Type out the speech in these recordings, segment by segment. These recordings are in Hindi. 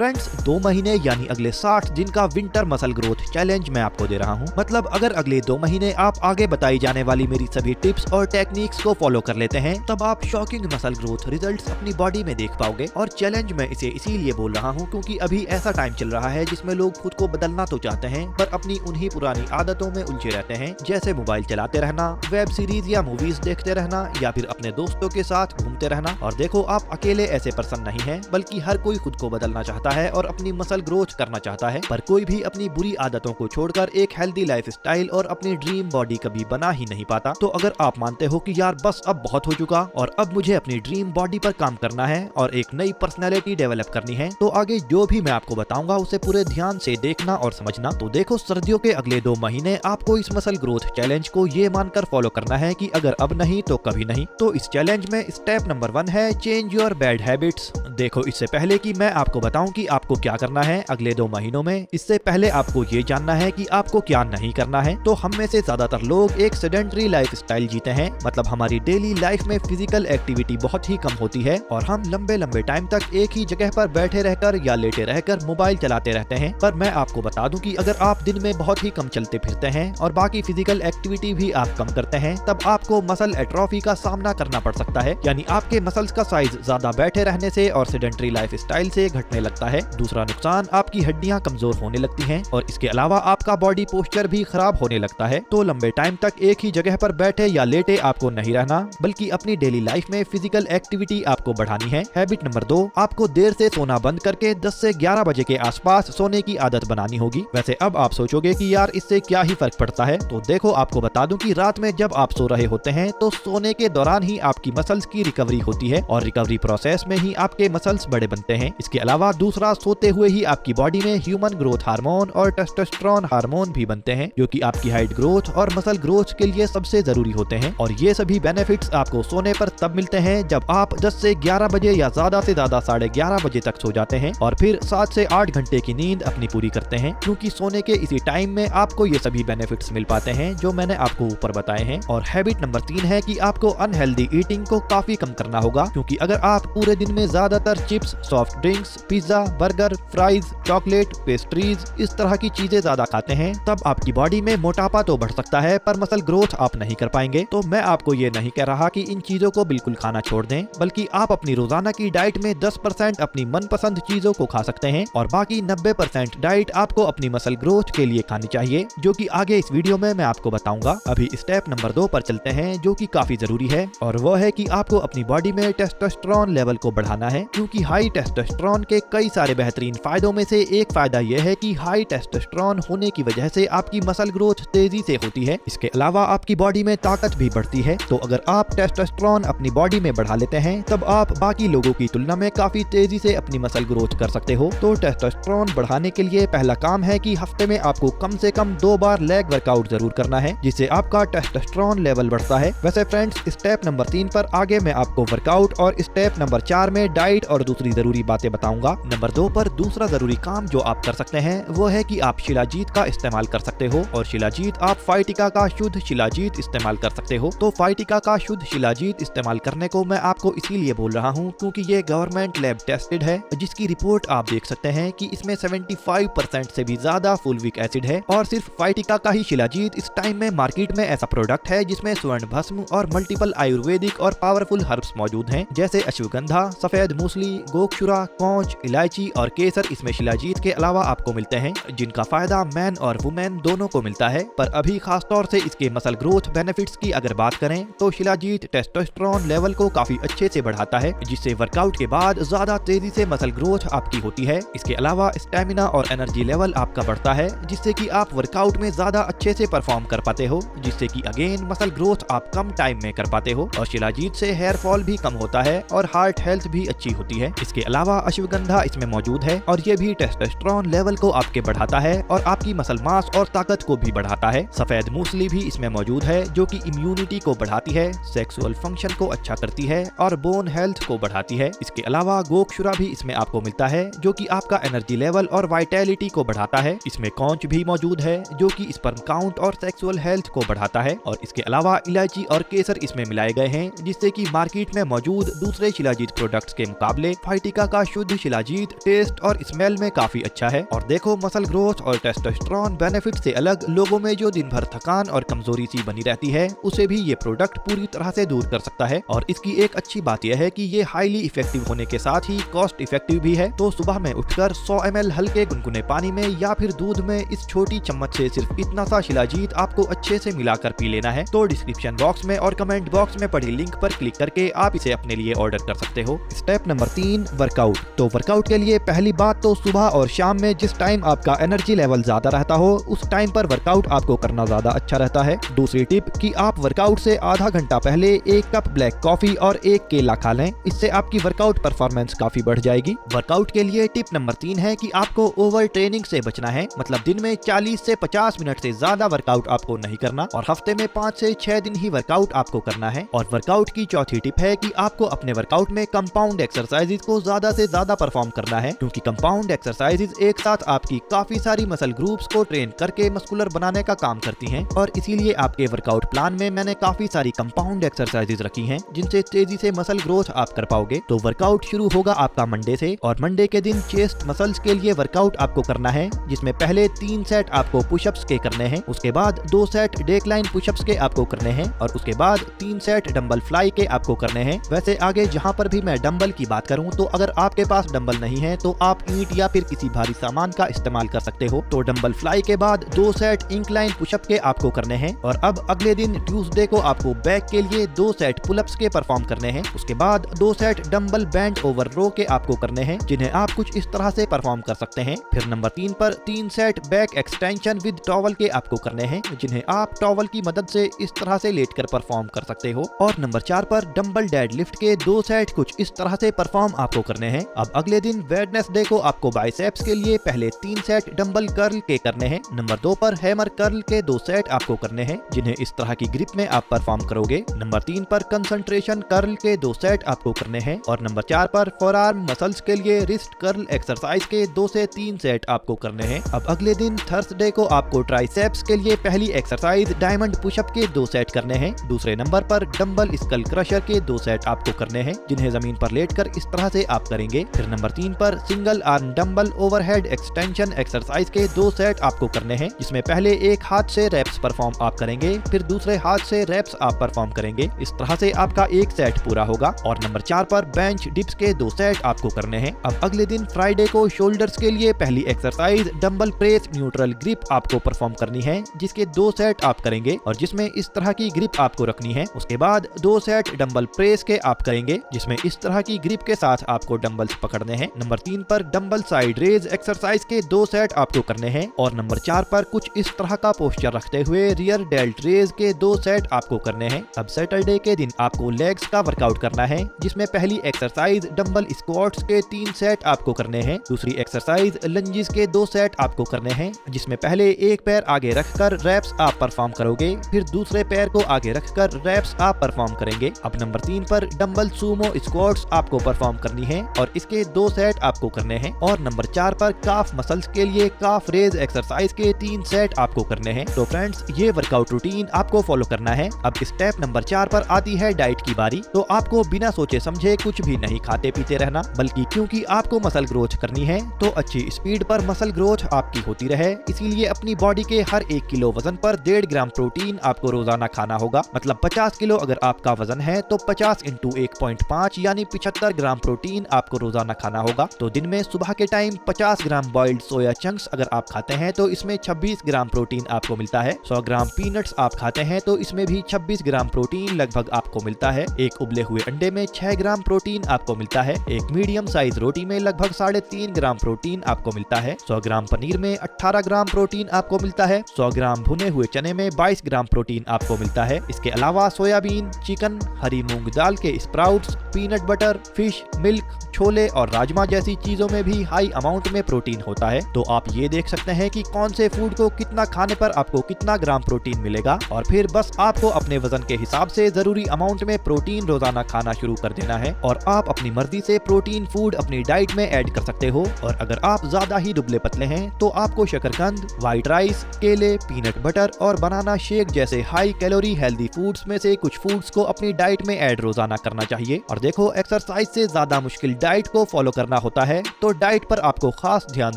फ्रेंड्स 2 महीने यानी अगले 60 दिन का विंटर मसल ग्रोथ चैलेंज मैं आपको दे रहा हूँ। मतलब अगर अगले 2 महीने आप आगे बताई जाने वाली मेरी सभी टिप्स और टेक्निक्स को फॉलो कर लेते हैं तब आप शॉकिंग मसल ग्रोथ रिजल्ट्स अपनी बॉडी में देख पाओगे। और चैलेंज मैं इसे इसीलिए बोल रहा हूँ क्योंकि अभी ऐसा टाइम चल रहा है जिसमें लोग खुद को बदलना तो चाहते हैं पर अपनी उन्हीं पुरानी आदतों में उलझे रहते हैं, जैसे मोबाइल चलाते रहना, वेब सीरीज या मूवीज देखते रहना या फिर अपने दोस्तों के साथ घूमते रहना। और देखो आप अकेले ऐसे पर्सन नहीं है, बल्कि हर कोई खुद को बदलना चाहता है और अपनी मसल ग्रोथ करना चाहता है, पर कोई भी अपनी बुरी आदतों को छोड़कर एक हेल्दी लाइफस्टाइल और अपनी ड्रीम बॉडी कभी बना ही नहीं पाता। तो अगर आप मानते हो कि यार बस अब बहुत हो चुका और अब मुझे अपनी ड्रीम बॉडी पर काम करना है और एक नई पर्सनैलिटी डेवलप करनी है, तो आगे जो भी मैं आपको बताऊंगा उसे पूरे ध्यान से देखना और समझना। तो देखो सर्दियों के अगले 2 महीने आपको इस मसल ग्रोथ चैलेंज को ये मानकर फॉलो करना है कि अगर अब नहीं तो कभी नहीं। तो इस चैलेंज में स्टेप नंबर 1 है चेंज योर बैड हैबिट्स। देखो इससे पहले कि मैं आपको बताऊं कि आपको क्या करना है अगले 2 महीनों में, इससे पहले आपको ये जानना है कि आपको क्या नहीं करना है। तो हम में से ज्यादातर लोग एक सेडेंटरी लाइफस्टाइल जीते हैं, मतलब हमारी डेली लाइफ में फिजिकल एक्टिविटी बहुत ही कम होती है और हम लंबे लंबे टाइम तक एक ही जगह पर बैठे रहकर या लेटे रहकर मोबाइल चलाते रहते हैं। पर मैं आपको बता दूं कि अगर आप दिन में बहुत ही कम चलते फिरते हैं और बाकी फिजिकल एक्टिविटी भी आप कम करते हैं तब आपको मसल एट्रोफी का सामना करना पड़ सकता है, यानी आपके मसल्स का साइज ज्यादा बैठे रहने से और सेडेंटरी लाइफस्टाइल से घटने लगता है। दूसरा नुकसान आपकी हड्डियां कमजोर होने लगती हैं और इसके अलावा आपका बॉडी पोस्चर भी खराब होने लगता है। तो लंबे टाइम तक एक ही जगह पर बैठे या लेटे आपको नहीं रहना, बल्कि अपनी डेली लाइफ में फिजिकल एक्टिविटी आपको बढ़ानी है। हैबिट नंबर 2, आपको देर से सोना बंद करके 10 से 11 बजे के आसपास सोने की आदत बनानी होगी। वैसे अब आप सोचोगे कि यार इससे क्या ही फर्क पड़ता है, तो देखो आपको बता दूं कि रात में जब आप सो रहे होते हैं तो सोने के दौरान ही आपकी मसल्स की रिकवरी होती है और रिकवरी प्रोसेस में ही आपके मसल्स बड़े बनते हैं। इसके अलावा दूसरा, सोते हुए ही आपकी बॉडी में ह्यूमन ग्रोथ हार्मोन और टेस्टोस्टेरोन हार्मोन भी बनते हैं जो कि आपकी हाइट ग्रोथ और मसल ग्रोथ के लिए सबसे जरूरी होते हैं। और ये सभी बेनिफिट्स आपको सोने पर तब मिलते हैं जब आप 10 से 11 बजे या ज्यादा से ज्यादा 11:30 बजे तक सो जाते हैं और फिर 7 से 8 घंटे की नींद अपनी पूरी करते हैं, क्योंकि सोने के इसी टाइम में आपको ये सभी बेनिफिट्स मिल पाते हैं जो मैंने आपको ऊपर बताए हैं। और हैबिट नंबर 3 है कि आपको अनहेल्दी ईटिंग को काफी कम करना होगा, क्योंकि अगर आप पूरे दिन में ज्यादातर chips, soft drinks, pizza, burger, fries, chocolate, pastries इस तरह की चीजें ज्यादा खाते हैं तब आपकी बॉडी में मोटापा तो बढ़ सकता है पर मसल ग्रोथ आप नहीं कर पाएंगे। तो मैं आपको ये नहीं कह रहा कि इन चीजों को बिल्कुल खाना छोड़ दें, बल्कि आप अपनी रोजाना की डाइट में 10% अपनी मनपसंद चीजों को खा सकते हैं और बाकी 90% डाइट आपको अपनी मसल ग्रोथ के लिए खानी चाहिए, जो कि आगे इस वीडियो में मैं आपको बताऊंगा। अभी स्टेप नंबर 2 पर चलते हैं जो कि काफी जरूरी है और वो है कि आपको अपनी बॉडी में टेस्टोस्टेरोन लेवल को बढ़ाना है, क्योंकि हाई टेस्टोस्टेरोन के कई सारे बेहतरीन फायदों में से एक फायदा यह है कि हाई टेस्टोस्टेरोन होने की वजह से आपकी मसल ग्रोथ तेजी से होती है। इसके अलावा आपकी बॉडी में ताकत भी बढ़ती है। तो अगर आप टेस्टोस्टेरोन अपनी बॉडी में बढ़ा लेते हैं तब आप बाकी लोगों की तुलना में काफी तेजी से अपनी मसल ग्रोथ कर सकते हो। तो टेस्टोस्टेरोन बढ़ाने के लिए पहला काम है कि हफ्ते में आपको कम से कम 2 बार लेग वर्कआउट जरूर करना है, जिससे आपका टेस्टोस्टेरोन लेवल बढ़ता है। वैसे फ्रेंड्स स्टेप नंबर 3 पर आगे मैं आपको वर्कआउट और स्टेप नंबर 4 में डाइट और दूसरी जरूरी बातें बताऊंगा। नंबर 2 पर दूसरा जरूरी काम जो आप कर सकते हैं वो है कि आप शिलाजीत का इस्तेमाल कर सकते हो और शिलाजीत आप फाइटिका का शुद्ध शिलाजीत इस्तेमाल कर सकते हो। तो फाइटिका का शुद्ध शिलाजीत इस्तेमाल करने को मैं आपको इसीलिए बोल रहा हूँ क्योंकि ये गवर्नमेंट लैब टेस्टेड है, जिसकी रिपोर्ट आप देख सकते हैं कि इसमें 75% से भी ज्यादा फुलविक एसिड है। और सिर्फ फाइटिका का ही शिलाजीत इस टाइम में मार्केट में ऐसा प्रोडक्ट है जिसमें स्वर्ण भस्म और मल्टीपल आयुर्वेदिक और पावरफुल हर्ब्स मौजूद हैं, जैसे अश्वगंधा, सफेद मूसली, गोक्षुरा, कौंच, इलायची और केसर इसमें शिलाजीत के अलावा आपको मिलते हैं, जिनका फायदा मैन और वुमेन दोनों को मिलता है। पर अभी खासतौर से इसके मसल ग्रोथ बेनिफिट्स की अगर बात करें तो शिलाजीत टेस्टोस्टेरोन लेवल को काफी अच्छे से बढ़ाता है, जिससे वर्कआउट के बाद ज्यादा तेजी से मसल ग्रोथ आपकी होती है। इसके अलावा स्टेमिना और एनर्जी लेवल आपका बढ़ता है, जिससे कि आप वर्कआउट में ज्यादा अच्छे से परफॉर्म कर पाते हो, जिससे कि अगेन मसल ग्रोथ आप कम टाइम में कर पाते हो। और शिलाजीत से हेयर फॉल भी कम होता है और हार्ट हेल्थ भी अच्छी होती है। इसके अलावा अश्वगंधा इसमें मौजूद है और ये भी टेस्टोस्टेरोन लेवल को आपके बढ़ाता है और आपकी मसल मास और ताकत को भी बढ़ाता है। सफेद मूसली भी इसमें मौजूद है जो कि इम्यूनिटी को बढ़ाती है, सेक्सुअल फंक्शन को अच्छा करती है और बोन हेल्थ को बढ़ाती है। इसके अलावा गोक्षुरा भी इसमें आपको मिलता है जो कि आपका एनर्जी लेवल और वाइटैलिटी को बढ़ाता है। इसमें कौंच भी मौजूद है जो कि स्पर्म काउंट और सेक्सुअल हेल्थ को बढ़ाता है। और इसके अलावा इलायची और केसर इसमें मिलाए गए हैं, जिससे कि मार्केट में मौजूद दूसरे शिलाजीत प्रोडक्ट्स के मुकाबले फाइटिका का शुद्ध शिलाजीत विथ टेस्ट और स्मेल में काफी अच्छा है। और देखो, मसल ग्रोथ और टेस्टोस्टेरोन बेनिफिट से अलग लोगों में जो दिन भर थकान और कमजोरी सी बनी रहती है उसे भी ये प्रोडक्ट पूरी तरह से दूर कर सकता है। और इसकी एक अच्छी बात यह है कि ये हाईली इफेक्टिव होने के साथ ही कॉस्ट इफेक्टिव भी है। तो सुबह में उठकर 100 ml हल्के गुनगुने पानी में या फिर दूध में इस छोटी चम्मच से सिर्फ इतना सा शिलाजीत आपको अच्छे से मिलाकर पी लेना है। तो डिस्क्रिप्शन बॉक्स में और कमेंट बॉक्स में पड़ी लिंक पर क्लिक करके आप इसे अपने लिए ऑर्डर कर सकते हो। Step number 3, workout. तो वर्कआउट के लिए पहली बात तो सुबह और शाम में जिस टाइम आपका एनर्जी लेवल ज्यादा रहता हो उस टाइम पर वर्कआउट आपको करना ज्यादा अच्छा रहता है। दूसरी टिप कि आप वर्कआउट से आधा घंटा पहले 1 कप ब्लैक कॉफी और 1 केला खा लें, इससे आपकी वर्कआउट परफॉर्मेंस काफी बढ़ जाएगी। वर्कआउट के लिए टिप नंबर 3 है कि आपको ओवर ट्रेनिंग से बचना है, मतलब दिन में 40 से 50 मिनट से ज्यादा वर्कआउट आपको नहीं करना और हफ्ते में 5 से 6 दिन ही वर्कआउट आपको करना है। और वर्कआउट की चौथी टिप है कि आपको अपने वर्कआउट में कंपाउंड एक्सरसाइजेज को ज्यादा से ज्यादा परफॉर्म करना है, क्योंकि कंपाउंड एक्सरसाइजेज एक साथ आपकी काफी सारी मसल ग्रुप्स को ट्रेन करके मस्कुलर बनाने का काम करती हैं। और इसीलिए आपके वर्कआउट प्लान में मैंने काफी सारी कंपाउंड एक्सरसाइजेज रखी हैं जिनसे तेजी से मसल ग्रोथ आप कर पाओगे। तो वर्कआउट शुरू होगा आपका मंडे से और मंडे के दिन चेस्ट मसल्स के लिए वर्कआउट आपको करना है, जिसमें पहले 3 सेट आपको पुशअप्स के करने हैं, उसके बाद 2 सेट डेक्लाइन पुशअप्स के आपको करने हैं और उसके बाद 3 सेट डंबल फ्लाई के आपको करने हैं। वैसे आगे जहां पर भी मैं डंबल की बात करूं तो अगर आपके पास डंबल नहीं है तो आप ईंट या फिर किसी भारी सामान का इस्तेमाल कर सकते हो। तो डंबल फ्लाई के बाद 2 सेट इंक्लाइन पुशअप के आपको करने हैं और अब अगले दिन ट्यूसडे को आपको बैक के लिए 2 सेट पुलअप्स के परफॉर्म करने हैं। उसके बाद 2 सेट डंबल बैंड ओवर रो के आपको करने हैं, जिन्हें आप कुछ इस तरह से परफॉर्म कर सकते हैं। फिर नंबर 3 पर 3 set back extension with towel के आपको करने हैं, जिन्हें आप टॉवल की मदद से इस तरह से लेटकर परफॉर्म कर सकते हो। और नंबर 4 पर डंबल डेड लिफ्ट के 2 सेट कुछ इस तरह से परफॉर्म आपको करने हैं। अब अगले दिन वेडनेसडे को आपको बाइसेप्स के लिए पहले 3 सेट डंबल कर्ल के करने हैं। नंबर 2 पर हैमर कर्ल के 2 सेट आपको करने हैं, जिन्हें इस तरह की ग्रिप में आप परफॉर्म करोगे। नंबर 3 पर कंसंट्रेशन कर्ल के 2 सेट आपको करने हैं और नंबर 4 पर फोरआर्म मसल्स के लिए रिस्ट कर्ल एक्सरसाइज के 2 से 3 सेट आपको करने हैं। अब अगले दिन थर्सडे को आपको ट्राइसेप्स के लिए पहली एक्सरसाइज डायमंड पुशअप के 2 सेट करने हैं। दूसरे नंबर पर डंबल स्कल क्रशर के 2 सेट आपको करने हैं, जिन्हें जमीन पर लेटकर इस तरह से आप करेंगे। फिर नंबर 3 पर single arm dumbbell overhead extension exercise के 2 सेट आपको करने हैं, जिसमें पहले एक हाथ से रेप्स परफॉर्म आप करेंगे, फिर दूसरे हाथ से रेप्स आप परफॉर्म करेंगे। इस तरह से आपका एक सेट पूरा होगा। और नंबर 4 पर बेंच डिप्स के 2 सेट आपको करने हैं। अब अगले दिन फ्राइडे को शोल्डर्स के लिए पहली exercise dumbbell press neutral grip आपको परफॉर्म करनी है, जिसके 2 सेट आप करेंगे और जिसमें इस तरह की ग्रिप आपको रखनी है। उसके बाद 2 सेट डंबल प्रेस के आप करेंगे, जिसमें इस तरह की ग्रिप के साथ आपको डंबल्स पकड़ने हैं। नंबर 3 पर डंबल साइड रेज एक्सरसाइज के 2 सेट आपको करने हैं और नंबर 4 पर कुछ इस तरह का पोस्चर रखते हुए रियर डेल्ट रेज के 2 सेट आपको करने हैं। अब सैटरडे के दिन आपको लेग्स का वर्कआउट करना है, जिसमें पहली एक्सरसाइज डंबल स्क्वाट्स के 3 सेट आपको करने हैं। दूसरी एक्सरसाइज लंजेस के 2 सेट आपको करने हैं, जिसमें पहले एक पैर आगे रखकर रैप्स आप परफॉर्म करोगे, फिर दूसरे पैर को आगे रखकर रैप्स आप परफॉर्म करेंगे। अब नंबर 3 पर डंबल सूमो स्क्वाट्स आपको परफॉर्म करनी है और इसके 2 सेट आपको करने हैं। और नंबर 4 पर काफ मसल्स के लिए काफ रेज एक्सरसाइज के 3 सेट आपको करने हैं। तो फ्रेंड्स, ये वर्कआउट रूटीन आपको फॉलो करना है। अब स्टेप नंबर 4 पर आती है डाइट की बारी। तो आपको बिना सोचे समझे कुछ भी नहीं खाते पीते रहना, बल्कि क्योंकि आपको मसल ग्रोथ करनी है तो अच्छी स्पीड पर मसल ग्रोथ आपकी होती रहे, इसीलिए अपनी बॉडी के हर 1 किलो वजन पर 1.5 ग्राम प्रोटीन आपको रोजाना खाना होगा। मतलब 50 किलो अगर आपका वजन है तो 50 × 1.5 यानी 75 ग्राम प्रोटीन आपको रोजाना खाना होगा। तो दिन में सुबह के टाइम 50 ग्राम बॉइल्ड सोया चंक्स अगर आप खाते हैं तो इसमें 26 ग्राम प्रोटीन आपको मिलता है। 100 ग्राम पीनट्स आप खाते हैं तो इसमें भी 26 ग्राम प्रोटीन लगभग आपको मिलता है। एक उबले हुए अंडे में 6 ग्राम प्रोटीन आपको मिलता है। एक मीडियम साइज रोटी में लगभग 3.5 ग्राम प्रोटीन आपको मिलता है। 100 ग्राम पनीर में 18 ग्राम प्रोटीन आपको मिलता है। 100 ग्राम भुने हुए चने में 22 ग्राम प्रोटीन आपको मिलता है। इसके अलावा सोयाबीन, चिकन, हरी मूंग दाल के sprouts, peanut butter, fish, milk, chole और राजमा जैसी चीजों में भी हाई अमाउंट में प्रोटीन होता है। तो आप ये देख सकते हैं कि कौन से फूड को कितना खाने पर आपको कितना ग्राम प्रोटीन मिलेगा और फिर बस आपको अपने वजन के हिसाब से जरूरी अमाउंट में प्रोटीन रोजाना खाना शुरू कर देना है और आप अपनी मर्जी से प्रोटीन फूड अपनी डाइट में ऐड कर सकते हो। और अगर आप ज्यादा ही दुबले पतले हैं तो आपको शकरकंद, व्हाइट राइस, केले, पीनट बटर और बनाना शेक जैसे हाई कैलोरी हेल्दी फूड्स में से कुछ फूड्स को अपनी डाइट में ऐड रोजाना करना चाहिए। और देखो, एक्सरसाइज से ज्यादा मुश्किल डाइट को फॉलो करना करना होता है तो डाइट पर आपको खास ध्यान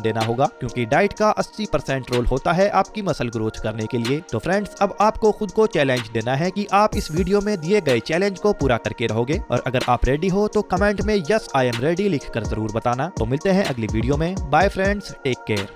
देना होगा, क्योंकि डाइट का 80% रोल होता है आपकी मसल ग्रोथ करने के लिए। तो फ्रेंड्स, अब आपको खुद को चैलेंज देना है कि आप इस वीडियो में दिए गए चैलेंज को पूरा करके रहोगे, और अगर आप रेडी हो तो कमेंट में यस आई एम रेडी लिखकर जरूर बताना। तो मिलते हैं अगली वीडियो में। Bye friends, take care.